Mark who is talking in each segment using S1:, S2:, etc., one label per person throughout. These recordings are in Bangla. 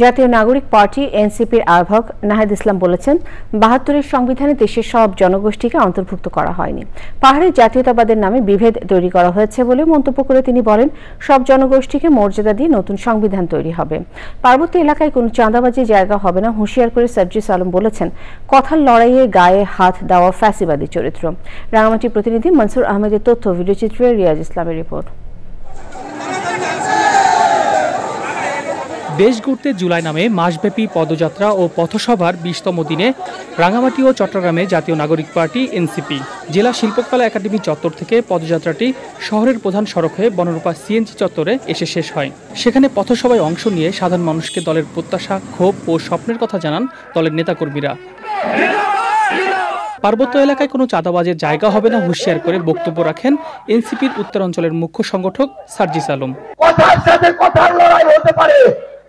S1: জাতীয় নাগরিক পার্টি এনসিপির আহ্বায়ক নাহিদ ইসলাম বলেছেন, ৭২-এর সংবিধানে দেশের সব জনগোষ্ঠীকে অন্তর্ভুক্ত করা হয়নি। পাহাড়ে জাতীয়তাবাদের নামে বিভেদ তৈরি করা হয়েছে বলে মন্তব্য করে তিনি বলেন, সব জনগোষ্ঠীকে মর্যাদা দিয়ে নতুন সংবিধান তৈরি হবে। পার্বত্য এলাকায় কোনো চাঁদাবাজির জায়গা হবে না হুঁশিয়ার করে সার্জিস আলম বলেছেন, কথার লড়াইয়ে গায়ে হাত দেওয়া ফ্যাসিবাদী চরিত্র। রাঙামাটি প্রতিনিধি মনসুর আহমেদের তথ্য, ভিডিওচিত্রে রিয়াজ ইসলামের রিপোর্ট।
S2: দেশ ঘুরতে জুলাই নামে মাসব্যাপী পদযাত্রা ও পথসভার ২০তম দিনে রাঙামাটি ও চট্টগ্রামে জাতীয় নাগরিক পার্টি এনসিপি জেলা শিল্পকলা একাডেমি চত্বর থেকে পদযাত্রাটি শহরের প্রধান সড়ক হয়ে বনরূপা সিএনজি চত্বরে এসে শেষ হয়। সেখানে পথসভায় অংশ নিয়ে সাধারণ মানুষকে দলের প্রত্যাশা, ক্ষোভ ও স্বপ্নের কথা জানান দলের নেতাকর্মীরা। পার্বত্য এলাকায় কোনো চাঁদাবাজের জায়গা হবে না হুঁশিয়ার করে বক্তব্য রাখেন এনসিপির উত্তরাঞ্চলের মুখ্য সংগঠক সার্জিস আলম।
S3: কথার সাথে কথার লড়াই হতে পারে,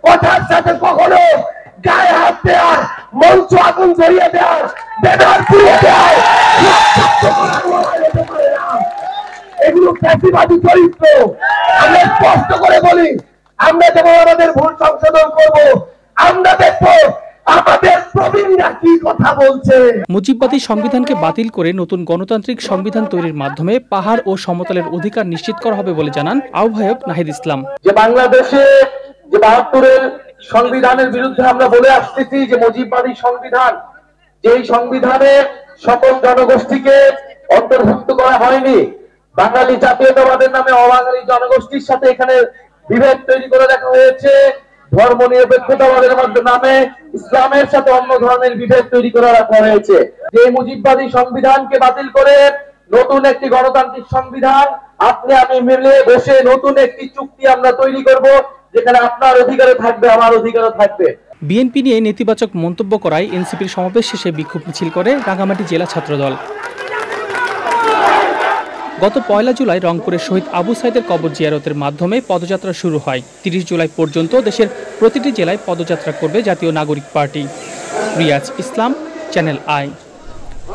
S3: কথার সাথে কখনো গায়ে হাত দেওয়ার, মঞ্চ আগুন জ্বলিয়ে দেওয়ার, ব্যানার পুড়িয়ে দেওয়ার এগুলো ফ্যাসিবাদী চরিত্র। আমরা স্পষ্ট করে বলি, আমরা যেমন আমাদের ভুল সংশোধন করব, আমরা দেখবো আমাদের প্রবীণরা কি কথা বলছে।
S2: মুজিববাদী সংবিধানকে বাতিল করে নতুন গণতান্ত্রিক সংবিধান তৈরির মাধ্যমে পাহাড় ও সমতলের অধিকার নিশ্চিত করা হবে বলে জানান আহ্বায়ক নাহিদ ইসলাম।
S3: যে বাংলাদেশে যে ৭২-এর সংবিধানের বিরুদ্ধে আমরা বলে আসতেছি যে মুজিববাদী সংবিধান, যেই সংবিধানে সকল জনগোষ্ঠীকে অন্তর্ভুক্ত করা হয়নি, বাঙালি জাতীয়তাবাদের নামে অবাঙালি জনগোষ্ঠীর সাথে এখানে বিভেদ তৈরি করে দেখা হয়েছে। ধর্ম নিরপেক্ষতাবাদের নামে ইসলামের সাথে অন্য ধরনের বিভেদ তৈরি করে রাখা হয়েছে। যে মুজিববাদী সংবিধানকে বাতিল করে নতুন একটি গণতান্ত্রিক সংবিধান আপনি আমি মিলে বসে নতুন একটি চুক্তি আমরা তৈরি করব, যেখানে আপনার অধিকারও থাকবে, আমার অধিকারও থাকবে।
S2: বিএনপি নিয়ে নেতিবাচক মন্তব্য করায় এনসিপির সমাবেশ শেষে বিক্ষোভ মিছিল করে রাঙামাটি জেলা ছাত্রদল। গত ১ জুলাই রংপুরের শহীদ আবু সাইদের কবর জিয়ারতের মাধ্যমে পদযাত্রা শুরু হয়। ৩০ জুলাই পর্যন্ত দেশের প্রতিটি জেলায় পদযাত্রা করবে জাতীয় নাগরিক পার্টি। Riaz Islam, channel I.